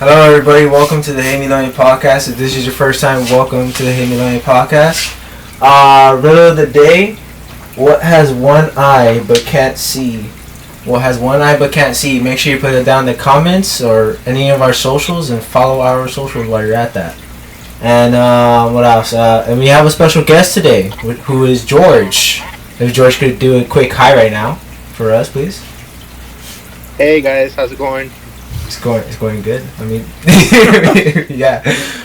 Hello everybody, welcome to the Hey Millennial Podcast. If this is your first time, welcome to the Hey Millennial Podcast. Riddle of the day, what has one eye but can't see? What has one eye but can't see? Make sure you put it down in the comments or any of our socials and follow our socials while you're at that. And what else? And we have a special guest today, who is George. If George could do a quick hi right now for us, please. Hey guys, how's it going? It's going good. I mean, yeah,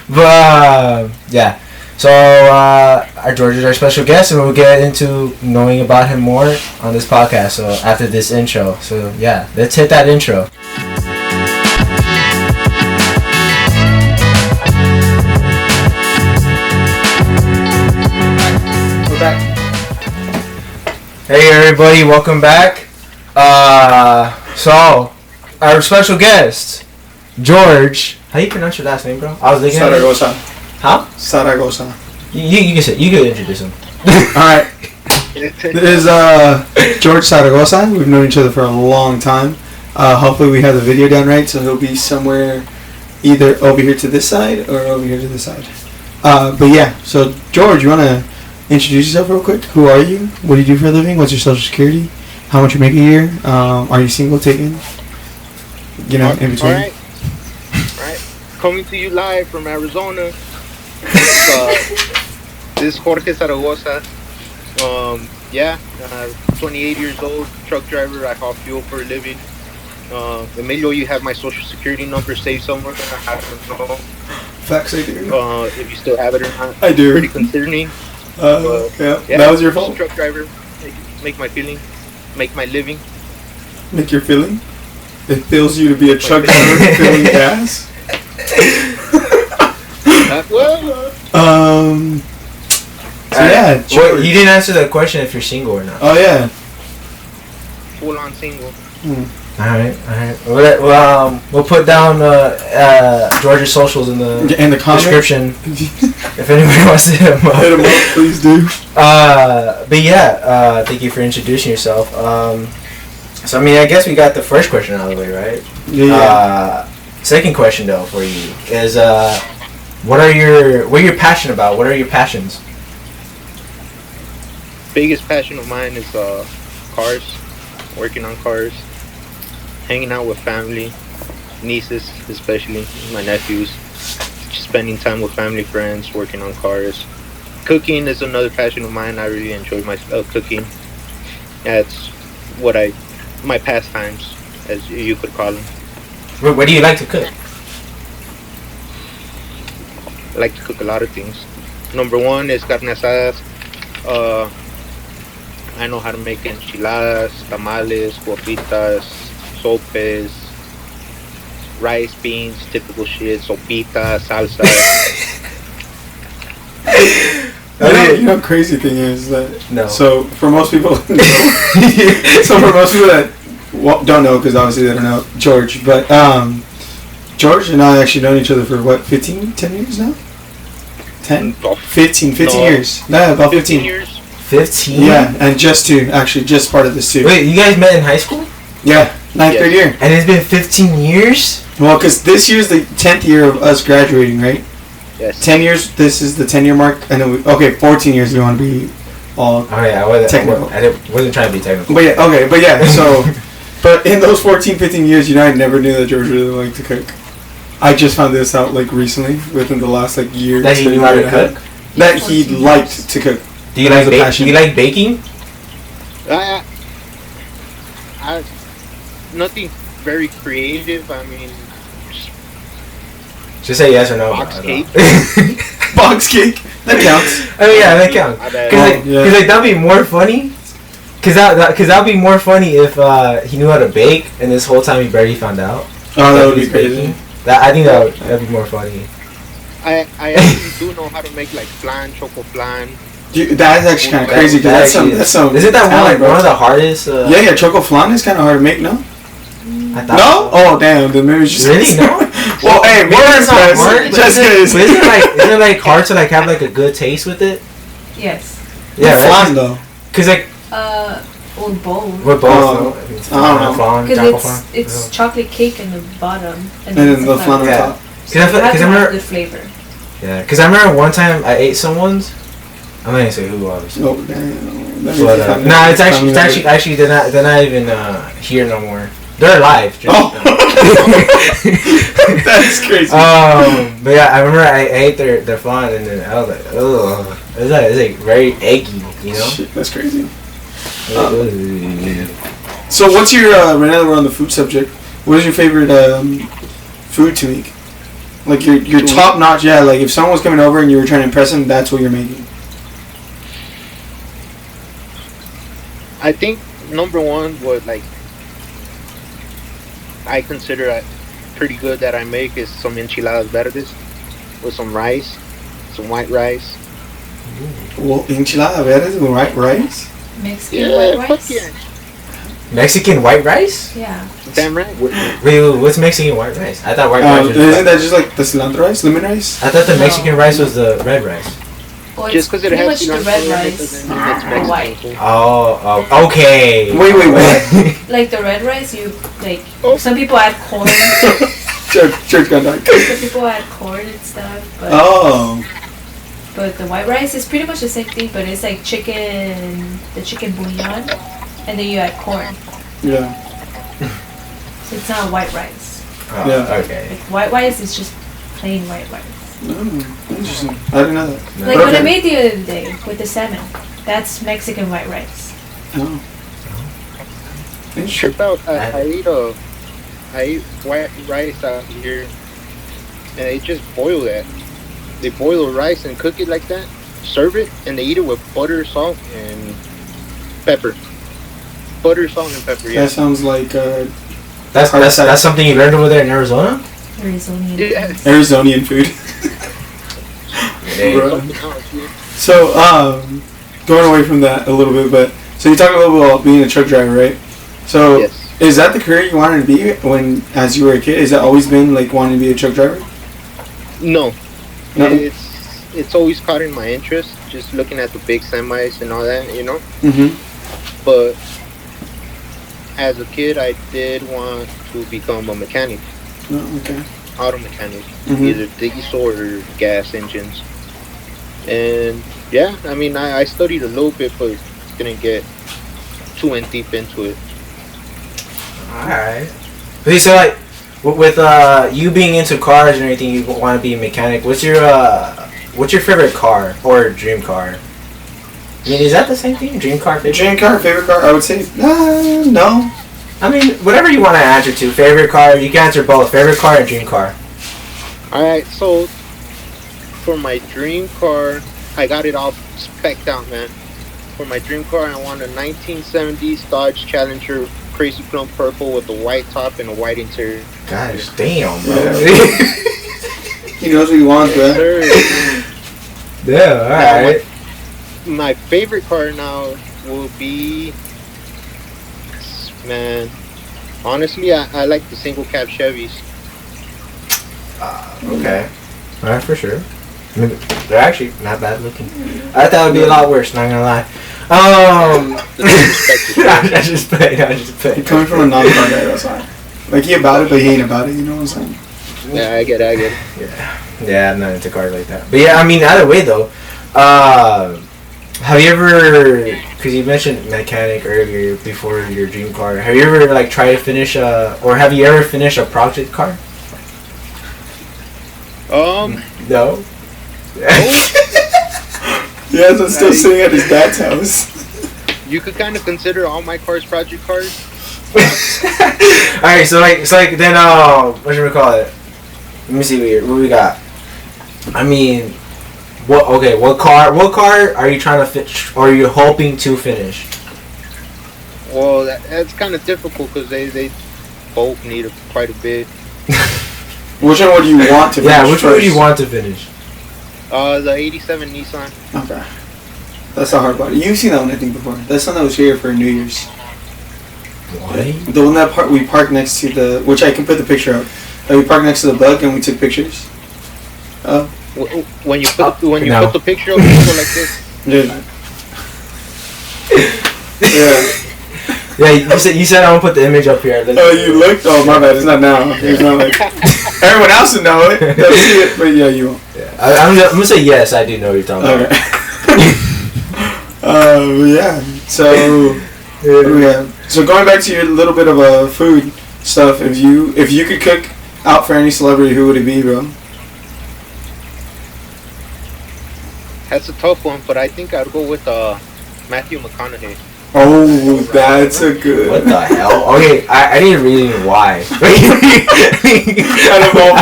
but yeah. So our George is our special guest, and we'll get into knowing about him more on this podcast. So after this intro, so yeah, let's hit that intro. We're back. Hey everybody, welcome back. So. Our special guest, George. How you pronounce your last name, bro? I was thinking. Zaragoza. Huh? Zaragoza. You can introduce him. Alright. This is George Zaragoza. We've known each other for a long time. Hopefully we have the video down right, so he'll be somewhere either over here to this side or over here to this side. But yeah, so George, you want to introduce yourself real quick? Who are you? What do you do for a living? What's your social security? How much you make a year? Are you single, taken? You know, in between. Alright. Coming to you live from Arizona. This is Jorge Zaragoza. 28 years old, truck driver. I haul fuel for a living. Emilio, you have my social security number saved somewhere. I don't know. Facts, I do. If you still have it or not. I do. Pretty concerning. Yeah, that was your fault. Truck driver. Make my living. Make your feeling? It feels you to be a truck driver filling gas. Yeah. Well, you didn't answer the question if you're single or not. Oh yeah. Full on single. All right. We'll put down George's socials in the description if anybody wants to hit him up. Hit him up, please do. But yeah, thank you for introducing yourself. So I mean, I guess we got the first question out of the way, right? Yeah. Second question though for you is, what are you passionate about? What are your passions? Biggest passion of mine is cars, working on cars, hanging out with family, nieces especially, my nephews, just spending time with family, friends, working on cars. Cooking is another passion of mine. I really enjoy my cooking. That's my pastimes, as you could call them. What do you like to cook? I like to cook a lot of things. Number one is carne asadas. I know how to make enchiladas, tamales, guapitas, sopes, rice, beans, typical shit, sopita, salsa. You know, crazy thing is that. No. So for most people, that don't know, because obviously they don't know George, but George and I actually known each other for what, 10 years now? 15 years. Yeah, about 15 years. 15? Yeah, and just part of this too. Wait, you guys met in high school? Yeah, ninth grade year. And it's been 15 years? Well, because this year's the 10th year of us graduating, right? Yes. 10 years, this is the 10-year mark, and then 14 years we want to be all technical. I wasn't trying to be technical. But yeah, so, but in those 15 years, I never knew that George really liked to cook. I just found this out, within the last, year. That he knew how to cook? That he liked to cook. Do you like baking? I nothing very creative. I mean, just say yes or no. Box cake. Box cake. That counts. Oh yeah, that counts. Because that'd be more funny. Because that'd be more funny if he knew how to bake and this whole time he barely found out. Oh, that would be crazy. I think that'd be more funny. I actually do know how to make flan, choco flan. Dude, that's actually kind of crazy. That's some. Isn't that one of the hardest? Yeah, choco flan is kind of hard to make, no? No? Oh damn! Then maybe it's just really no. Well, hey, it's not hard. Just isn't it hard to have a good taste with it? Yes. Yeah, flan though. Cause Or both. With both. I don't know. Because it's chocolate cake in the bottom. And then the flan on top. Because I remember the flavor. Yeah, because I remember one time I ate someone's. I'm not gonna say who, obviously. Oh damn! But no, it's actually they're not even here no more. They're alive. That's crazy. But yeah, I remember I ate their flan and then I was like, ugh. It's like very eggy, you know. Shit, that's crazy. So what's your right now that we're on the food subject? What is your favorite food to make? Like your top notch, yeah. Like if someone was coming over and you were trying to impress them, that's what you're making. I think number one would like I consider pretty good that I make is some enchiladas verdes with some rice, some white rice. Well, enchilada verdes with white rice. Mexican white rice. Yeah. Mexican white rice? Yeah. Damn right. Wait, what's Mexican white rice? I thought white rice was... Isn't that just like the cilantro rice, lemon rice? I thought the Mexican rice was the red rice. Well, just because it has the red rice, white. Oh, okay. Wait. Like the red rice, some people add corn. Church got dark. Some people add corn and stuff. But But the white rice is pretty much the same thing, but it's like the chicken bouillon, and then you add corn. Yeah. So it's not white rice. Oh, yeah. Okay. Like white rice is just plain white rice. Interesting. I didn't know that. No. Like what I made the other day with the salmon. That's Mexican white rice. Oh. Sure about I eat white rice out here, and they just boil that. They boil the rice and cook it like that, serve it, and they eat it with butter, salt, and pepper. Butter, salt, and pepper. Yeah. That sounds like that's something you learned over there in Arizona. Arizonian food. Hey. So, going away from that a little bit, but so you talked a little bit about being a truck driver, right? So, yes. Is that the career you wanted to be as you were a kid? Has that always been like wanting to be a truck driver? No. No. It's always caught in my interest, just looking at the big semis and all that, you know. Mm-hmm. But as a kid, I did want to become a mechanic. Oh, okay. Auto mechanic, Mm-hmm. either diesel or gas engines. And yeah, I mean, I studied a little bit, but didn't get too in deep into it. Alright. Okay, so like, with you being into cars and everything, you want to be a mechanic. What's your favorite car or dream car? I mean, is that the same thing? Dream car, favorite? Dream car, favorite car? I would say no. I mean, whatever you want to answer to. Favorite car, you can answer both. Favorite car and dream car. Alright, so for my dream car, I got it all specced out, man. For my dream car, I want a 1970s Dodge Challenger Crazy Chrome Purple with a white top and a white interior. Gosh damn, bro. He knows what he wants, bro. Yeah, alright. My favorite car now will be, man, honestly, I like the single cab Chevys. Okay. Alright, for sure. I mean, they're actually not bad looking. I thought it would be a lot worse, not gonna lie. I just played. You're coming from a non-car guy, that's why. Like, he about it, but he ain't about it, you know what I'm saying? Yeah, I get it. Yeah, I'm not into cars like that. But yeah, I mean, either way though, have you ever, because you mentioned mechanic earlier before your dream car, have you ever like tried to finish or have you ever finished a project car? No. Yes, I'm still sitting at his dad's house. You could kind of consider all my cars project cars. Alright, so like then what should we call it? Let me see what we got. I mean, what car are you trying to finish, or are you hoping to finish? Well, that's kind of difficult because they both need quite a bit. Which one would you want to finish? Yeah, which one would you want to finish? The 87 Nissan. Okay. That's the hard part. You've seen that one, I think, before. That's the one that was here for New Year's. What? The one that we parked next to the... Which I can put the picture up. We parked next to the bug and we took pictures. When you put the picture up, you go like this. Yeah. Yeah. Yeah, you said I'm gonna put the image up here. Oh, you looked? Oh, my bad. It's not now. It's not like everyone else would know it. They'll see it, but yeah, you won't. Yeah, I'm gonna say yes. I do know what you're talking about. Okay. Yeah. So, what do we have? So going back to your little bit of food stuff, if you could cook out for any celebrity, who would it be, bro? That's a tough one, but I think I'd go with Matthew McConaughey. Oh, that's a good. What the hell? Okay, I need a reason why. I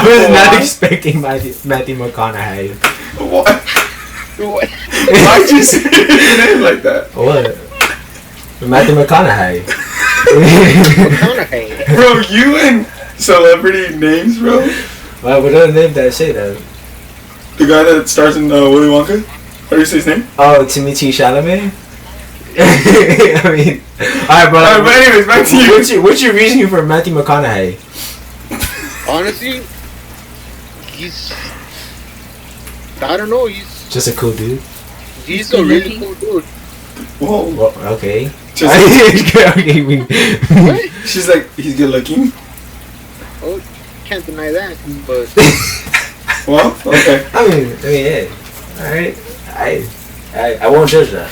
was not expecting Matthew McConaughey. What? Why'd you say his name like that? What? Matthew McConaughey. McConaughey. Bro, you and celebrity names, bro? Well, what other name did I say though? The guy that stars in Willy Wonka? How do you say his name? Oh, Timothée Chalamet? I mean, alright, but anyways, back to you. What's your reasoning for Matthew McConaughey? Honestly, I don't know, he's just a cool dude. He's a really cool dude. Whoa. Well, okay. What? She's like, he's good looking. Oh, can't deny that, but... Well, okay. I mean, yeah. Alright. I won't judge that.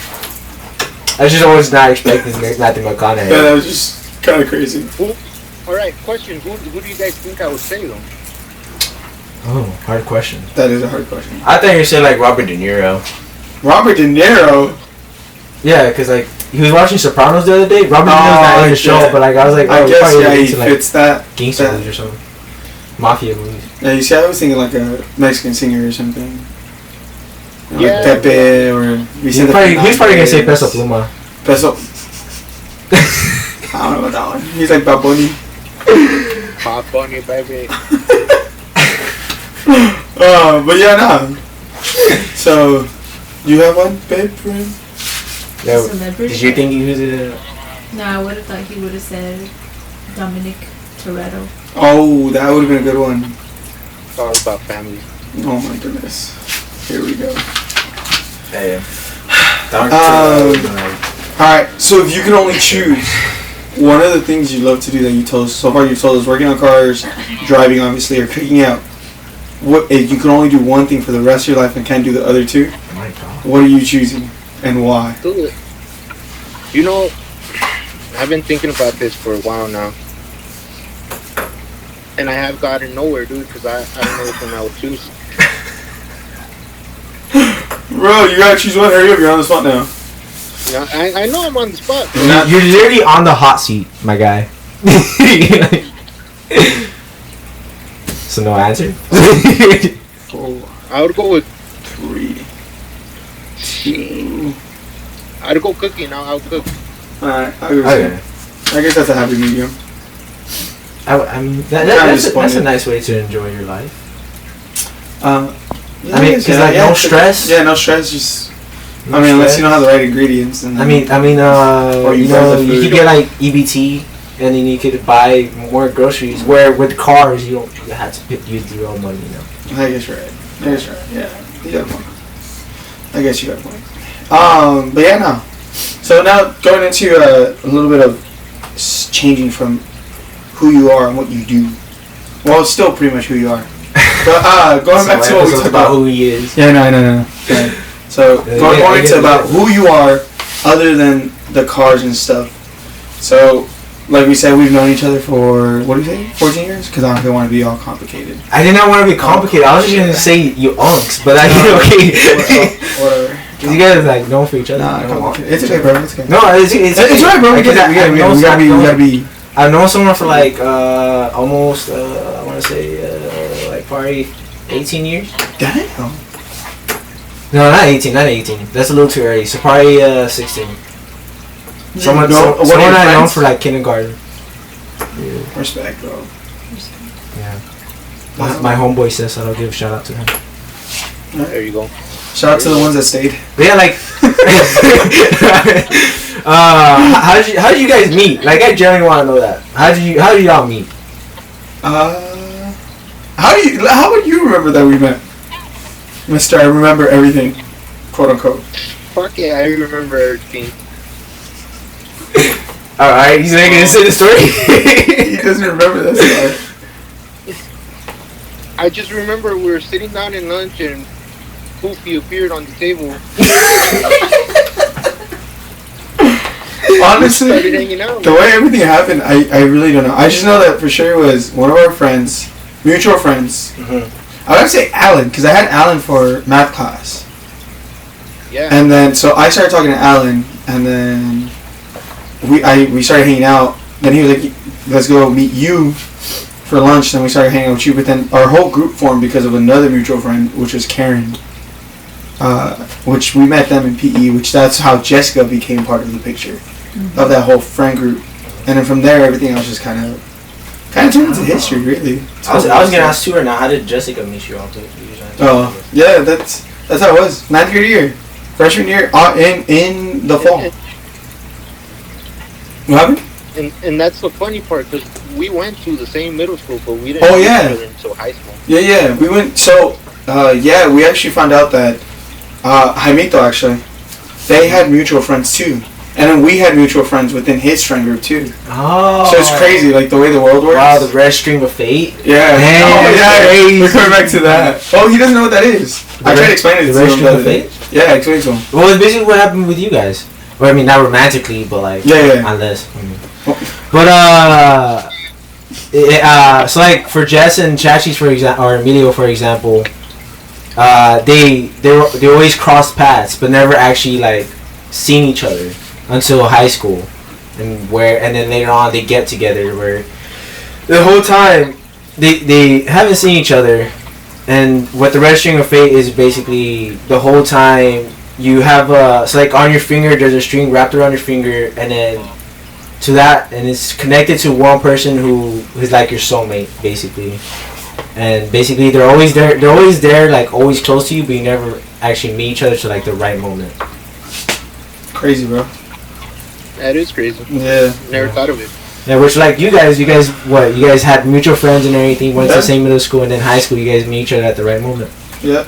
I just always not expecting Matthew McConaughey. Yeah, that was just kind of crazy. Alright, question. Who do you guys think I would say, though? Oh, hard question. That is a hard question. I thought you were saying like Robert De Niro. Robert De Niro? Yeah, because like, he was watching Sopranos the other day. Robert De Niro's not in the show, but like, I was like, oh, I guess, yeah, he like fits that. Gangster movies or something. Mafia movies. Yeah, you see, I was thinking like a Mexican singer or something. Yeah. Like Pepe or... He's probably gonna say Peso Pluma. Peso... I don't know about that one. He's like Bad Bunny. Bad Bunny, baby. But yeah, nah. So, you have one, babe, for him? Yeah, Celebrity? did you think he was a... No, I would have thought he would have said Dominic Toretto. Oh, that would have been a good one. It's all about family. Oh my goodness. Here we go. Yeah. Alright, so if you can only choose one of the things you love to do that you told us, so far you've told us working on cars, driving obviously, or cooking out. What if you can only do one thing for the rest of your life and can't do the other two? Oh my God. What are you choosing and why? Dude, you know, I've been thinking about this for a while now. And I have gotten nowhere, dude, because I don't know which one I would choose. Bro, you gotta choose one. Hurry up, you're on the spot now. Yeah, I know I'm on the spot. You're literally on the hot seat, my guy. So no answer? 4, I would go with 3, 2. I'd go cooking. I'll cook. Alright, I'll go with I guess that's a happy medium. I mean, that's a nice way to enjoy your life. Yeah, I mean, because like no stress. Yeah, no stress. Just no I mean, unless stress. you don't have the right ingredients. And I mean, or you know, you could get like EBT, and then you could buy more groceries. Where with cars, you have to use your own money. You know. I guess you're right. Yeah, you got a point. I guess you got a point. But yeah, no. So now going into a little bit of changing from who you are and what you do. Well, it's still pretty much who you are. But going back to what we talked about who he is. Yeah, no. Okay. So going more into about who you are, other than the cars and stuff. So, like we said, we've known each other for what do you say, 14 years? Because I don't want to be all complicated. I did not want to be complicated. I was just gonna say you unks, but okay. Whatever. You guys like known for each other. Nah, it's okay, bro. It's okay. No, it's right, bro. We gotta be. I've known someone for like almost I want to say like probably 18 years. Damn. No, not 18. That's a little too early. So probably 16. Someone I known for like kindergarten. Yeah. Respect, bro. Yeah. My homeboy says that. I'll give a shout out to him. There you go. Shout out to the ones that stayed. But yeah, like. How did you guys meet? Like, I generally want to know that. How did y'all meet? How would you remember that we met, Mister? I remember everything, quote unquote. Fuck yeah, I remember everything. Alright, he's not gonna say the story. He doesn't remember that story. I just remember we were sitting down in lunch and Poofy appeared on the table. Honestly, started hanging out, the way everything happened, I really don't know. I just know that for sure it was one of our friends, mutual friends. Mm-hmm. I would say Alan, because I had Alan for math class. Yeah. And then, so I started talking to Alan, and then we started hanging out. Then he was like, let's go meet you for lunch. Then we started hanging out with you. But then our whole group formed because of another mutual friend, which was Karen. Which we met them in PE, which that's how Jessica became part of the picture of that whole friend group. And then from there, everything else just kind of turned into history, really. I was gonna ask too right now. How did Jessica meet you all? Oh, yeah, that's how it was. 9th grade year, freshman year, in the fall. What happened? And that's the funny part, because we went to the same middle school, but we didn't know each other until high school. Yeah, we went. So, we actually found out that Jaimito actually, they had mutual friends too. And then we had mutual friends within his friend group too. Oh. So it's crazy, like the way the world works. Wow, the red stream of fate. Yeah. Crazy. We're coming back to that. Oh, he doesn't know what that is. I tried to explain it to him. The red stream of fate? Yeah, explain it to him. Well, it's basically what happened with you guys. Well, I mean, not romantically, but like, unless. But so like for Jess and Chachi's for example, or Emilio for example, they always crossed paths, but never actually like seen each other until high school, and then later on they get together where the whole time they haven't seen each other, and what the red string of fate is basically the whole time you have so like on your finger there's a string wrapped around your finger, and then to that, and it's connected to one person who is like your soulmate basically, and basically they're always there like always close to you, but you never actually meet each other to like the right moment. Crazy, bro. That is crazy. Yeah. Never thought of it. Yeah, which like you guys had mutual friends and everything, went to the same middle school, and then high school you guys meet each other at the right moment. Yeah.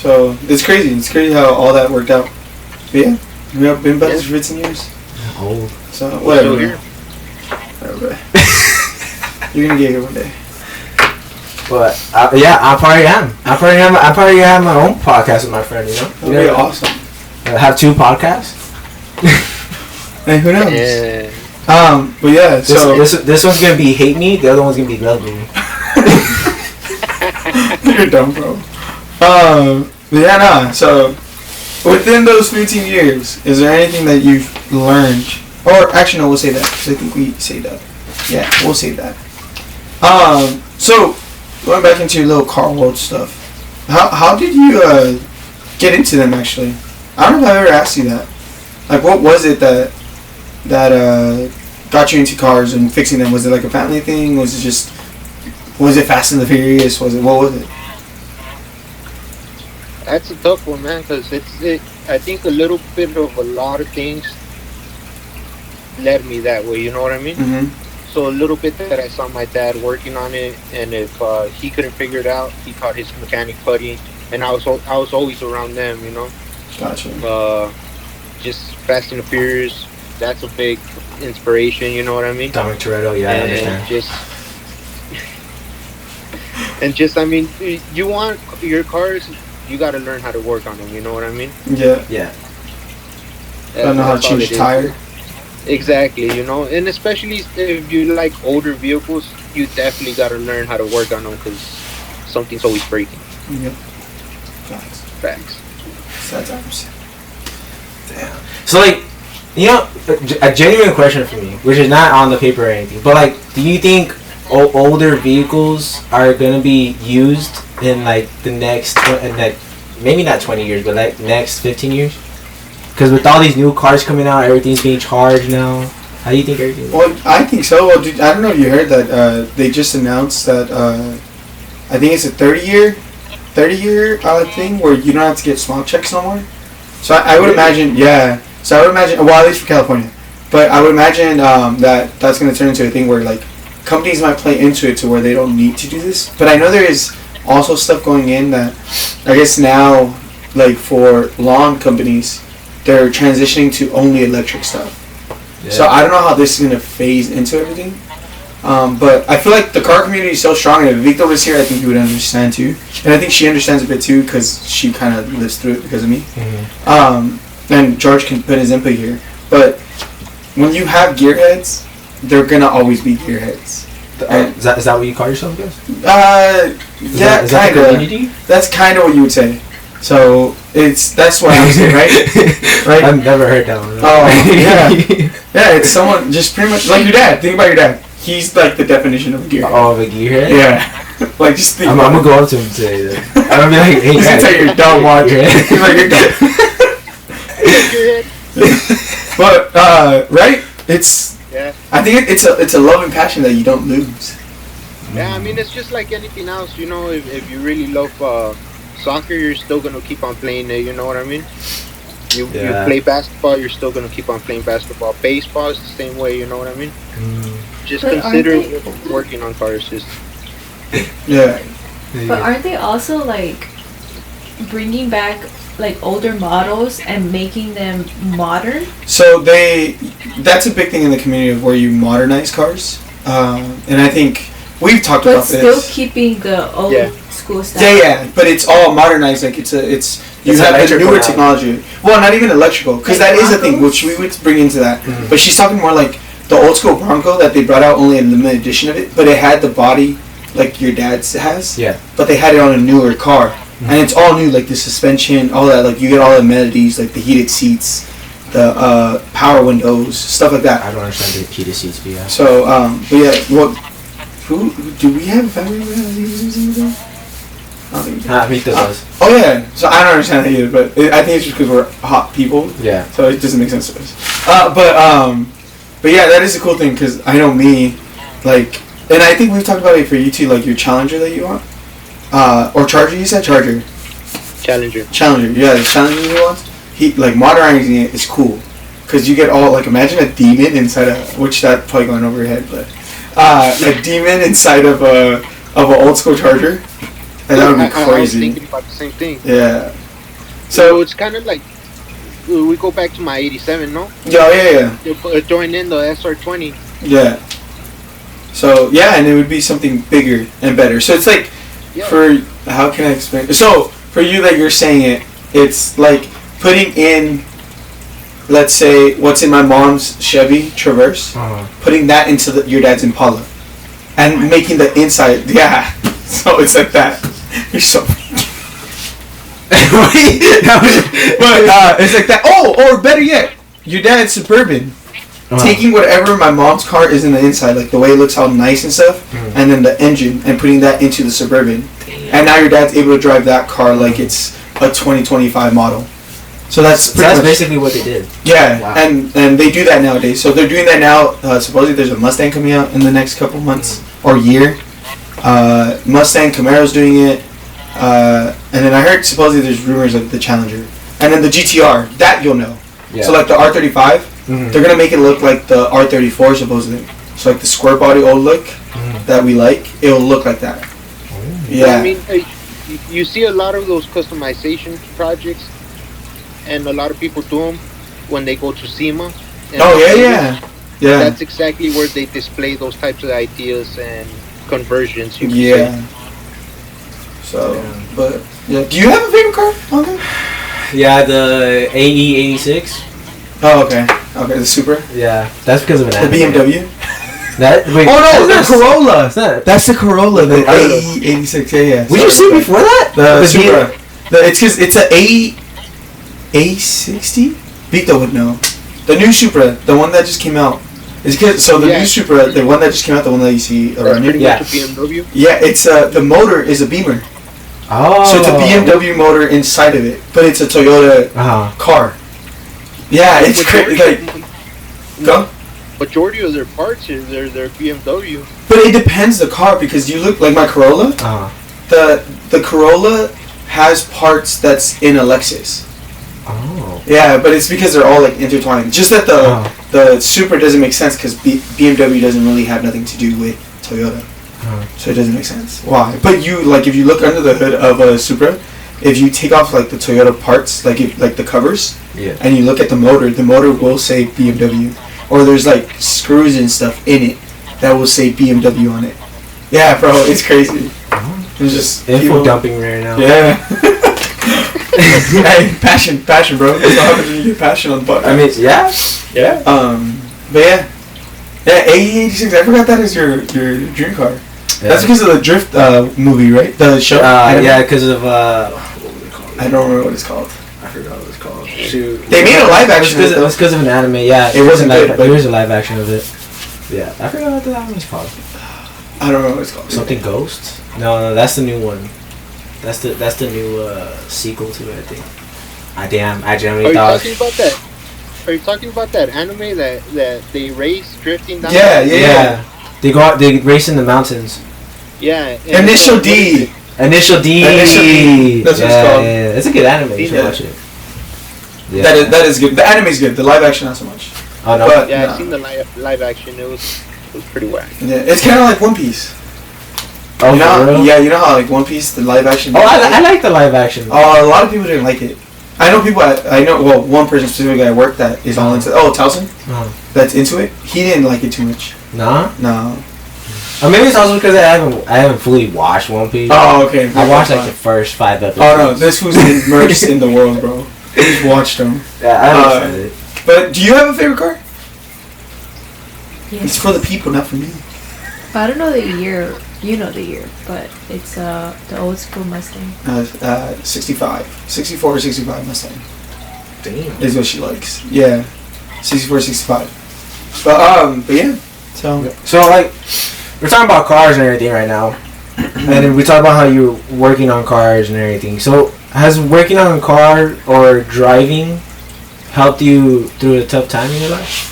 So it's crazy. It's crazy how all that worked out. But yeah, we have been buddies for 15 years. Old. So whatever. Whatever. You're gonna get here one day. But yeah, I probably am. I probably have my own podcast with my friend. You know. That'd be awesome. Have 2 podcasts. Hey, who knows? Yeah. But yeah, so this one's gonna be hate me. The other one's gonna be love me. You're dumb, bro. But yeah, nah. So within those 15 years, is there anything that you've learned? Or actually, no, we'll say that because I think we say that. Yeah, we'll say that. So going back into your little car world stuff, how did you get into them? Actually, I don't know if I've ever asked you that. Like, what was it that got you into cars and fixing them? Was it like a family thing? Was it Fast and the Furious? What was it? That's a tough one, man, because I think a little bit of a lot of things led me that way, you know what I mean? Mm-hmm. So a little bit that I saw my dad working on it, and if he couldn't figure it out, he taught his mechanic buddy, and I was always around them, you know? Gotcha. Just Fast and the Furious, that's a big inspiration, you know what I mean? Dominic Toretto, yeah, I understand. I mean, you want your cars, you got to learn how to work on them, you know what I mean? Yeah. I don't know how to change a tire. Exactly, you know, and especially if you like older vehicles, you definitely got to learn how to work on them because something's always breaking. Yep. Facts. Sad times. Damn. So like, you know, a genuine question for me, which is not on the paper or anything, but like, do you think older vehicles are gonna be used in like the next, maybe not 20 years, but like next 15 years? Because with all these new cars coming out, everything's being charged now. How do you think everything? Well, I think so. Well, dude, I don't know if you heard that they just announced that I think it's a 30-year thing where you don't have to get smog checks no more. So I would imagine, So I would imagine, well, at least for California, but I would imagine that's going to turn into a thing where like companies might play into it to where they don't need to do this. But I know there is also stuff going in that I guess now, like for lawn companies, they're transitioning to only electric stuff. Yeah. So I don't know how this is gonna phase into everything. But I feel like the car community is so strong, and if Victor was here, I think he would understand too. And I think she understands a bit too, because she kind of lives through it because of me. Mm-hmm. And George can put his input here. But when you have gearheads, they're gonna always be gearheads. Is that what you call yourself, guys? Yeah, kind of. That's kind of what you would say. So that's what I'm saying, right? Right. I've never heard that one. Oh yeah, yeah. It's someone just pretty much like your dad. Think about your dad. He's like the definition of a gearhead. Oh, of a gearhead? Yeah. Like just think. I'm gonna go up to him today. I'm gonna be like, hey, he's gonna tell you you're dumb, Walker. He's like you're dumb. But right? It's. Yeah. I think it's a love and passion that you don't lose. Yeah, I mean it's just like anything else. You know, if you really love soccer, you're still gonna keep on playing it. You know what I mean? You play basketball, you're still gonna keep on playing basketball. Baseball is the same way. You know what I mean? Just but consider working on cars. Just yeah. But aren't they also like bringing back like older models and making them modern? So that's a big thing in the community of where you modernize cars, and I think we've talked about this. But still keeping the old school style. Yeah, but it's all modernized. Like you have the newer technology. Well, not even electrical, because that is a thing which we would bring into that. Mm-hmm. But she's talking more like the old school Bronco that they brought out, only a limited edition of it, but it had the body like your dad's has. Yeah. But they had it on a newer car. Mm-hmm. And it's all new, like the suspension, all that. Like you get all the amenities, like the heated seats, the power windows, stuff like that. I don't understand the heated seats, but yeah. So, but yeah, well, who do we have a family member that has heated seats? I don't think we do. I think does. Oh yeah, so I don't understand that either, but I think it's just because we're hot people. Yeah. So it doesn't make sense to us. But yeah, that is a cool thing because I know me, like, and I think we've talked about it for you too, like your Challenger that you want. Or Charger, you said Charger. Challenger, yeah, the Challenger he wants. Like modernizing it is cool, cause you get all like imagine a demon inside which that probably going over your head, but a demon inside of an old school Charger, and that would be crazy. I was thinking about the same thing. Yeah. So it's kind of like we go back to my '87, no? Yeah. Join in the SR20. Yeah. So yeah, and it would be something bigger and better. So it's like. Yeah. For how can I explain? So for you that you're saying it's like putting in, let's say what's in my mom's Chevy Traverse, putting that into your dad's Impala, and making the inside. Yeah, so it's like that. You're so. But it's like that. Oh, or better yet, your dad's Suburban. Taking whatever my mom's car is in the inside, like the way it looks all nice and stuff, and then the engine, and putting that into the Suburban. And now your dad's able to drive that car like it's a 2025 model. So that's basically what they did. Yeah, wow. and they do that nowadays. So they're doing that now. Supposedly there's a Mustang coming out in the next couple months or year. Mustang, Camaro's doing it. And then I heard supposedly there's rumors of the Challenger. And then the GTR, that you'll know. Yeah. So like the R35. Mm-hmm. They're gonna make it look like the R34 supposedly. So like the square body old look that we like, it'll look like that. Yeah. I mean, you see a lot of those customization projects, and a lot of people do them when they go to SEMA. Oh yeah. That's exactly where they display those types of ideas and conversions. You can say. So, but yeah. Do you have a favorite car? Okay. Yeah, the AE86. Oh, okay. Okay, the Supra? Yeah, that's because of an The BMW? The Corolla! That's the Corolla, the AE86, yeah. Would you see before that? The Supra. It's because it's a A60? Vito would know. The new Supra, the one that just came out. It's because, so the new Supra, the one that just came out, the one that you see around here. Yeah. That's pretty much a BMW? Yeah, it's, the motor is a Beamer. Oh. So it's a BMW motor inside of it, but it's a Toyota car. Yeah, it's crazy. Like, go. Majority of their parts is their BMW. But it depends the car because you look like my Corolla. The Corolla has parts that's in a Lexus. Oh. Yeah, but it's because they're all like intertwined. Just that the Supra doesn't make sense because BMW doesn't really have nothing to do with Toyota. So it doesn't make sense. Why? But you like if you look under the hood of a Supra, if you take off like the Toyota parts, like the covers, and you look at the motor will say BMW. or there's like screws and stuff in it that will say BMW on it. Yeah, bro, it's crazy. It's just info dumping right now. Yeah. Hey, passion, bro. That's what happens when you get passion on the podcast. I mean, yeah. But yeah, AE86. I forgot that is your dream car. Yeah. That's because of the Drift movie, right? The show. Yeah, because of I don't remember what it's called. I forgot what it's called. Shoot. They made a live action. It was because of an anime. Yeah, it wasn't good. But here's a live action of it. Yeah, I forgot what that one's called. I don't know what it's called. Something Ghost? No, that's the new one. That's the new sequel to it, I think. I genuinely thought. Are you talking about that? Are you talking about that anime that they race drifting down? Yeah. They go out. They race in the mountains. Yeah. Initial D. Initial D. That's what it's called. Yeah. It's a good anime. You should watch it. Yeah. That is good. The anime's good. The live action not so much. Oh no. But, I've seen the live action. It was pretty whack. Yeah, it's kind of like One Piece. Oh, you know, you know how like One Piece, the live action. Oh, I like the live action. Oh, a lot of people didn't like it. I know people. I know. Well, one person specifically I work that is all into. Oh, Towson. That's into it. He didn't like it too much. Nah. No. Or maybe it's also because I haven't fully watched One Piece. Oh, okay. I watched like the first 5 episodes. Oh no, this who's immersed in the world, bro. Just watched them. Yeah, I understand it. But do you have a favorite car? Yes. It's for the people, not for me. I don't know the year. You know the year, but it's the old school Mustang. 65, 64 or 65 Mustang. Damn. Is what she likes. Yeah, 64, 65. But yeah. So like, we're talking about cars and everything right now, and we talk about how you're working on cars and everything. So has working on a car or driving helped you through a tough time in your life?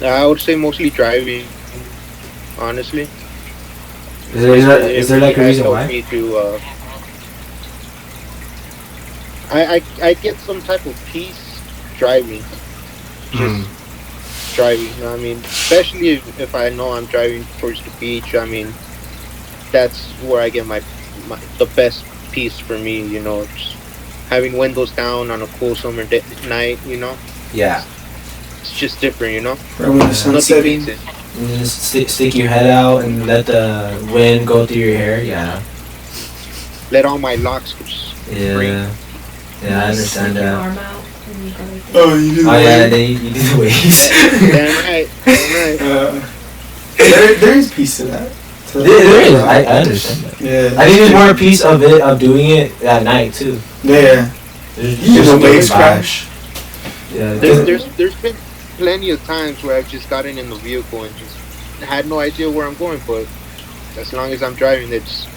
I would say mostly driving, honestly. Is there like a reason why? Me to, I get some type of peace driving. Just driving, you know what I mean? Especially if I know I'm driving towards the beach, I mean, that's where I get my the best peace for me, you know, just having windows down on a cool summer night, you know? Yeah. It's just different, you know? Right when the sun's setting. And just stick your head out and let the wind go through your hair. Yeah. Let all my locks just breathe. Yeah, I understand that. Your arm out and you go like this. Oh, you do the wave? Yeah, then you do the waves. Damn right. There is peace to that. There is. I understand that. Yeah. I think there's more piece of it of doing it at night too. Yeah. There's a waves crash. Yeah. There's been plenty of times where I've just gotten in the vehicle and just had no idea where I'm going, but as long as I'm driving, it's,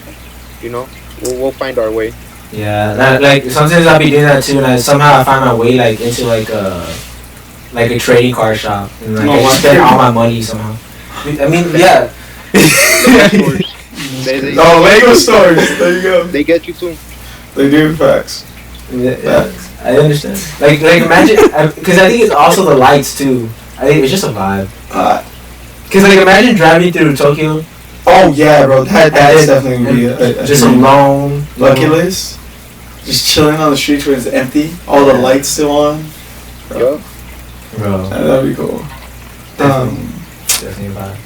you know, we'll find our way. Yeah, like sometimes I'll be doing that too, and somehow I find my way like into like a trading card shop, and like I spend all my money somehow. I mean, yeah. Lego stores. There you go. They get you too. They do, facts. Yeah, I understand. Like imagine, because I think it's also the lights too. I think it's just a vibe. Because like imagine driving through Tokyo. Oh yeah, bro. That is definitely gonna be a just alone, bucket list. Just chilling on the streets where it's empty, all the lights still on. Bro. That'd be cool. Definitely a vibe.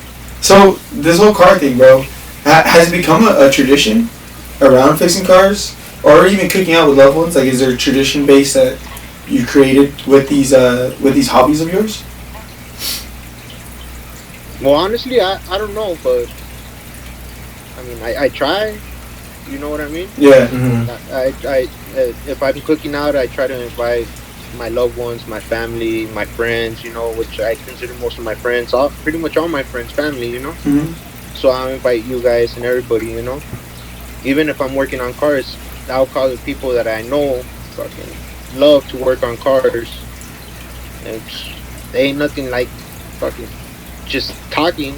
So this whole car thing, bro, has it become a tradition around fixing cars, or even cooking out with loved ones? Like, is there a tradition base that you created with these hobbies of yours? Well, honestly, I don't know, but I mean, I try. You know what I mean? Yeah. Mm-hmm. I if I'm cooking out, I try to invite my loved ones, my family, my friends. You know, which I consider most of my friends, pretty much all my friends, family. You know. Mm-hmm. So I'll invite you guys and everybody. You know, even if I'm working on cars, I'll call the people that I know fucking love to work on cars, and they ain't nothing like fucking just talking,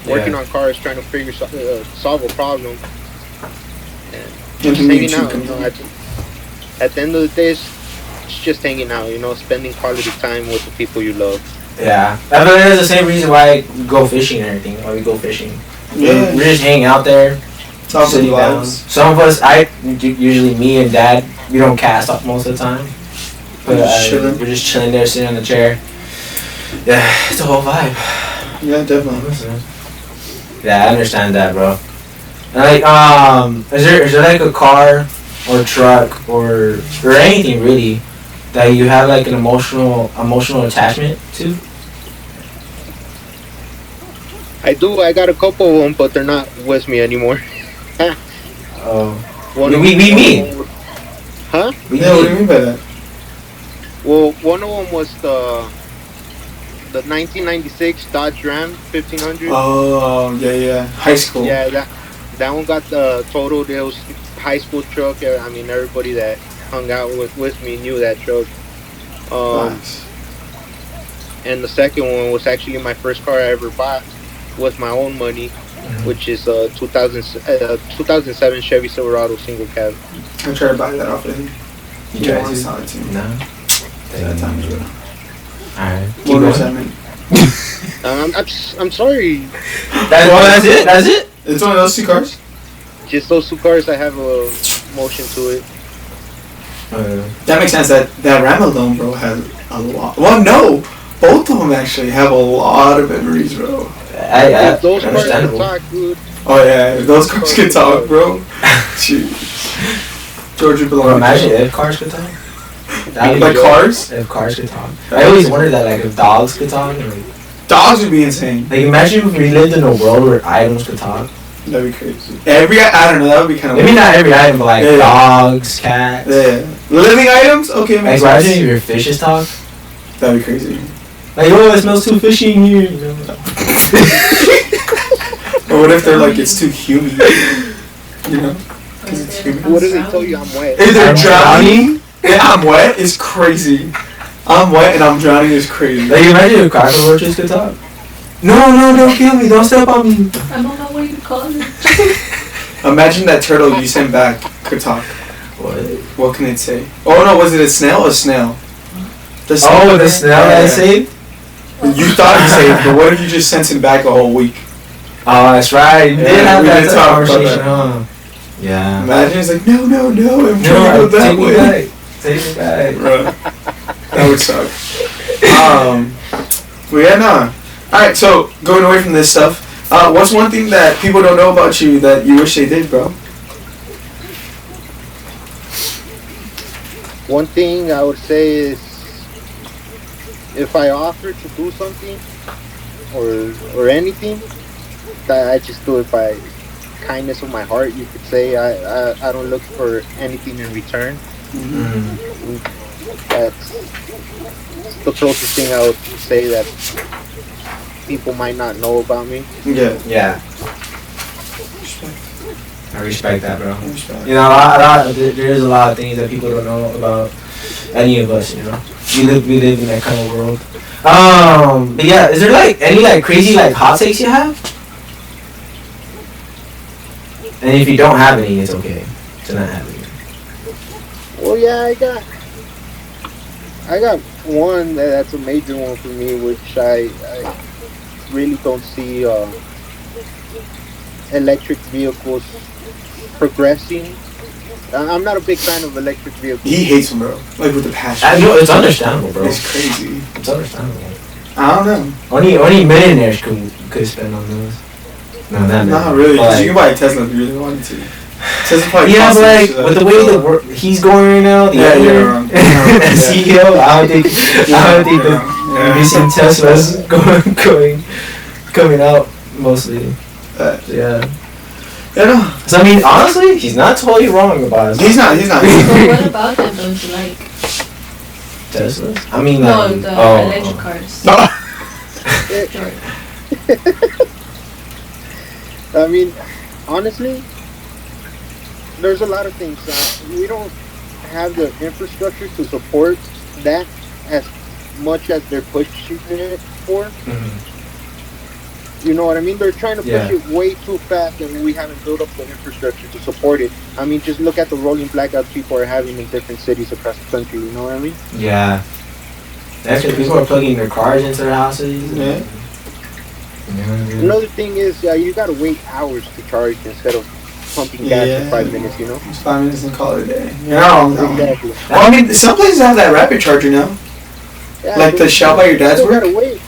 working on cars, trying to solve a problem, and just hanging out. You know, at the end of the day, it's just hanging out. You know, spending quality time with the people you love. Yeah, I mean, that's the same reason why I go fishing and everything. Why we go fishing? Yeah, we're just hanging out there. Sitting down. Some of us, usually me and Dad, we don't cast up most of the time. But we're just chilling there, sitting on the chair. Yeah, it's a whole vibe. Yeah, definitely. Yeah, I understand that, bro. And like, is there like a car or truck or anything really that you have like an emotional attachment to? I do. I got a couple of them, but they're not with me anymore. Oh, One we of mean. Huh? Yeah, what do you mean by that? Well, one of them was the 1996 Dodge Ram 1500. Oh, yeah. High school. Yeah, that one got totaled. It was high school truck. I mean, everybody that hung out with me knew that truck. Nice. And the second one was actually my first car I ever bought with my own money, which is 2007 Chevy Silverado single cab. I tried to buy that off of him. You tried to? Sell it to me. No. That time as well. Alright. What was that, man? I'm sorry. That's it? That's it? It's one of those two cars? Just those two cars. I have a motion to it. That makes sense. That Ram alone, bro, has a lot. Well, no! Both of them actually have a lot of memories, bro. If those cars can talk, dude. Oh, yeah. If those cars can talk, bro. Jeez. Georgia belongs. Bro, imagine if cars could talk. Like cars? If cars could talk. I always wondered that, like, if dogs could talk. Like, dogs would be insane. like, imagine if we lived in a world where items could talk. That'd be crazy. I don't know, that would be kind of Maybe not every item, but like dogs, cats. Yeah. Living items? Okay, like, imagine if your fishes talk. That'd be crazy. Like, oh, it smells too fishy in here. You know? Or what if they're like, it's too humid? You know? Because it's humid. What if they tell you I'm wet? If they're drowning, yeah, I'm wet, it's crazy. I'm wet and I'm drowning is crazy. Like, imagine if cockroaches could talk. No, don't kill me. Don't step on me. I'm on my way to college. Imagine that turtle you sent back could talk. What can it say? Oh no, was it a snail or a snail? The snail that I saved? You thought you saved, but what if you just sent him back a whole week? Oh, that's right. You did have we that did talk about conversation, that. huh? Yeah. Imagine it's like, no, I'm trying to go that take way. Me back. Take me back. Right. That would suck. Well, yeah, nah. Alright, so going away from this stuff, what's one thing that people don't know about you that you wish they did, bro? One thing I would say is, if I offer to do something or anything, that I just do it by kindness of my heart. You could say I don't look for anything in return. Mm-hmm. That's the closest thing I would say that people might not know about me. Yeah. I respect that, bro. Respect. You know, there's a lot of things that people don't know about any of us. You know, we live in that kind of world. But yeah, is there like any like crazy like hot takes you have? And if you don't have any, it's okay to not have any. Well, yeah, I got one that's a major one for me, which I really don't see electric vehicles progressing. I'm not a big fan of electric vehicles. He hates them, bro. Like with the passion. I know, it's understandable, bro. It's crazy. It's understandable. I don't know. Only millionaires could spend on those. No, not really. But, Cause you can buy a Tesla if you really wanted to. Tesla probably yeah, but like costs with the way that he's going right now, the owner, CEO, I don't think the recent Teslas coming out mostly. Yeah. Yeah, no. So I mean, honestly, he's not totally wrong about it. He's not. But what about them don't you like? Teslas? I mean, No, the electric cars. No. I mean, honestly, there's a lot of things. We don't have the infrastructure to support that as much as they're pushing it for. Mm-hmm. You know what I mean? They're trying to push it way too fast, and we haven't built up the infrastructure to support it. I mean, just look at the rolling blackouts people are having in different cities across the country. You know what I mean? Yeah. That's because people are plugging their cars into their houses. Yeah. Another thing is, you gotta wait hours to charge instead of pumping gas in 5 minutes. You know? It's 5 minutes and call it a day. Yeah. Exactly. Well, I mean, some places have that rapid charger now. Yeah, like the shop by your dad's you work. gotta wait.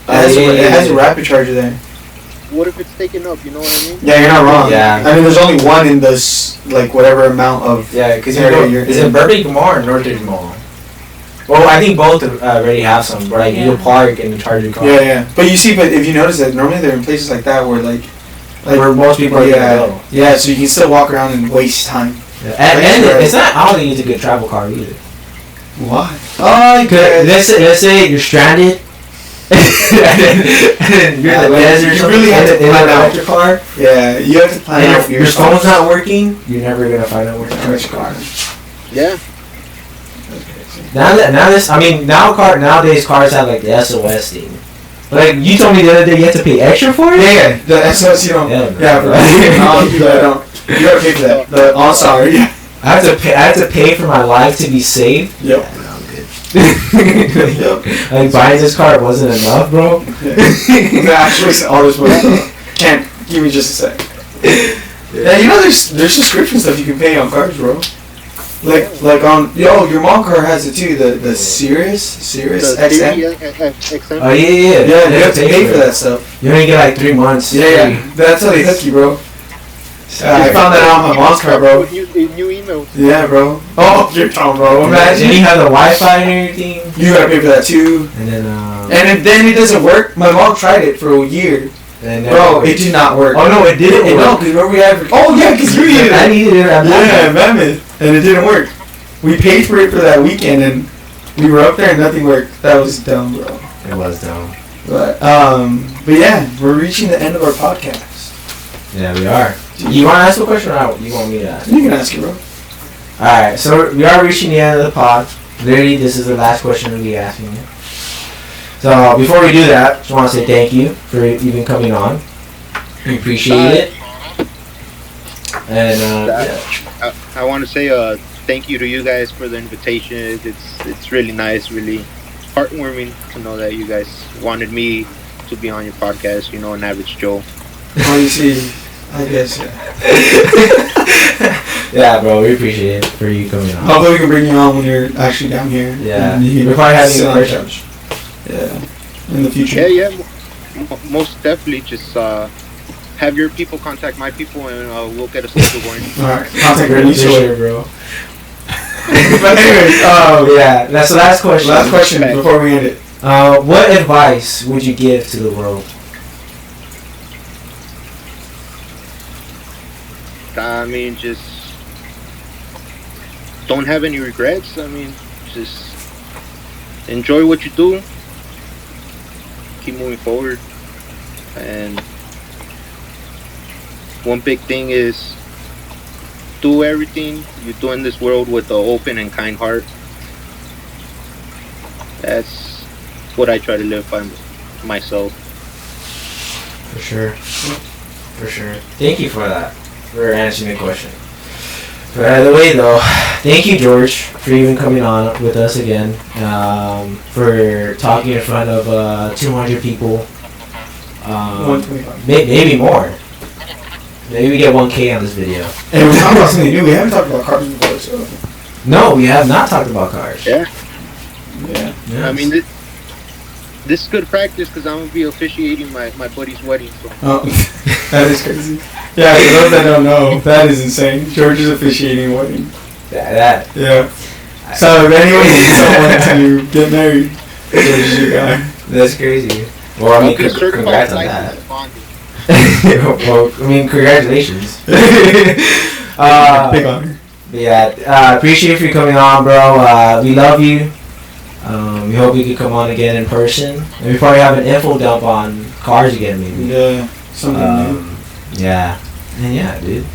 It has a rapid charger there. What if it's taken up? You know what I mean? Yeah, you're not wrong. Yeah. I mean, there's only one in this, like, whatever amount of. Yeah, because you're is it Burbank Mall or Northridge Mall? Well, I think both already have some, where like you park and charge your car. Yeah. But you see, but if you notice that normally they're in places like that where like where most people are gonna go. Yeah, so you can still walk around and waste time. Yeah. And it's not. I don't think it's a good travel car either. Why? Oh, let's say you're stranded. and then you're in the desert. You really have to plan out your car. Yeah, you have to plan out. Your phone's not working. You're never gonna find out where to charge your car. Yeah. Nowadays cars have like the SOS thing. Like you told me the other day, you have to pay extra for it. Yeah, the SOS you don't. Yeah, bro. You gotta pay for that. The sorry. I have to pay for my life to be saved. Yep. Yeah, no, I'm good. Yep. Like buying this car wasn't enough, bro. Actually, all this was. Can't give me just a sec. Yeah, you know there's subscription stuff you can pay on cars, bro. Like on your mom car has it too. The Sirius XM. XM. Oh yeah. You have to pay for that stuff. You only get like 3 months. Yeah. That's how they hook you, bro. I found that out on my mom's car, bro. New email. Yeah, bro. Oh, you're dumb, bro. Imagine. And you have the Wi-Fi and everything. You gotta pay for that too. And then then it doesn't work. My mom tried it for a year. Bro, it did not work. Oh no, it didn't work. No, because remember we had. Oh yeah, because you needed it. I needed it. Yeah, Mammoth, and it didn't work. We paid for it for that weekend, and we were up there and nothing worked. That was dumb, bro. It was dumb. But yeah, we're reaching the end of our podcast. Yeah, we are. You want to ask a question, or you want me to ask? You can ask it, bro. All right, so we are reaching the end of the pod. Literally, this is the last question we'll be asking you. So before we do that, just want to say thank you for even coming on. We appreciate it. And I want to say thank you to you guys for the invitation. It's really nice, really heartwarming to know that you guys wanted me to be on your podcast. You know, an average Joe. Oh, you see, I guess. Yeah, bro, we appreciate it for you coming on. Hopefully we can bring you on when you're actually down here. Yeah, we're probably having you in person. Yeah, in the future. Yeah, most definitely. Just have your people contact my people, and we'll get a schedule going. All right, contact each other, bro. But anyways, yeah, that's the last question. Last question before we end it. What advice would you give to the world? I mean, just don't have any regrets. I mean, just enjoy what you do. Keep moving forward. And one big thing is do everything you do in this world with an open and kind heart. That's what I try to live by myself. For sure. Thank you for that. For answering the question. But either way though, thank you George for even coming on with us again. For talking in front of 200 people. 125. Maybe more. Maybe we get 1K on this video. And we're talking about something new. We haven't talked about cars before, so. No, we have not talked about cars. Yeah. Yes. I mean, this is good practice because I'm going to be officiating my buddy's wedding. So. Oh, that is crazy. Yeah, for those that don't know, that is insane. George is officiating a wedding. Yeah. So if anyone needs someone to get married, George is your guy. That's crazy. Well, I mean, congrats on that. Well, I mean, congratulations. Big honor. Yeah, appreciate you coming on, bro. We love you. We hope you could come on again in person. And we probably have an info dump on cars again, maybe. Yeah, something new. Yeah. And yeah, dude.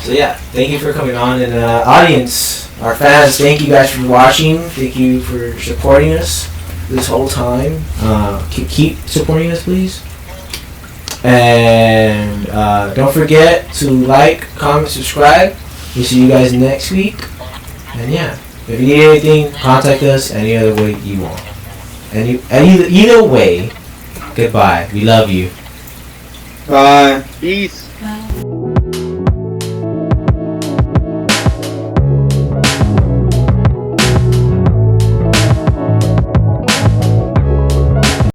So yeah, thank you for coming on. And audience, our fans, thank you guys for watching. Thank you for supporting us this whole time. Keep supporting us, please. And don't forget to like, comment, subscribe. We'll see you guys next week. And yeah, if you need anything, contact us any other way you want. Either way, goodbye. We love you. Bye. Peace. Bye.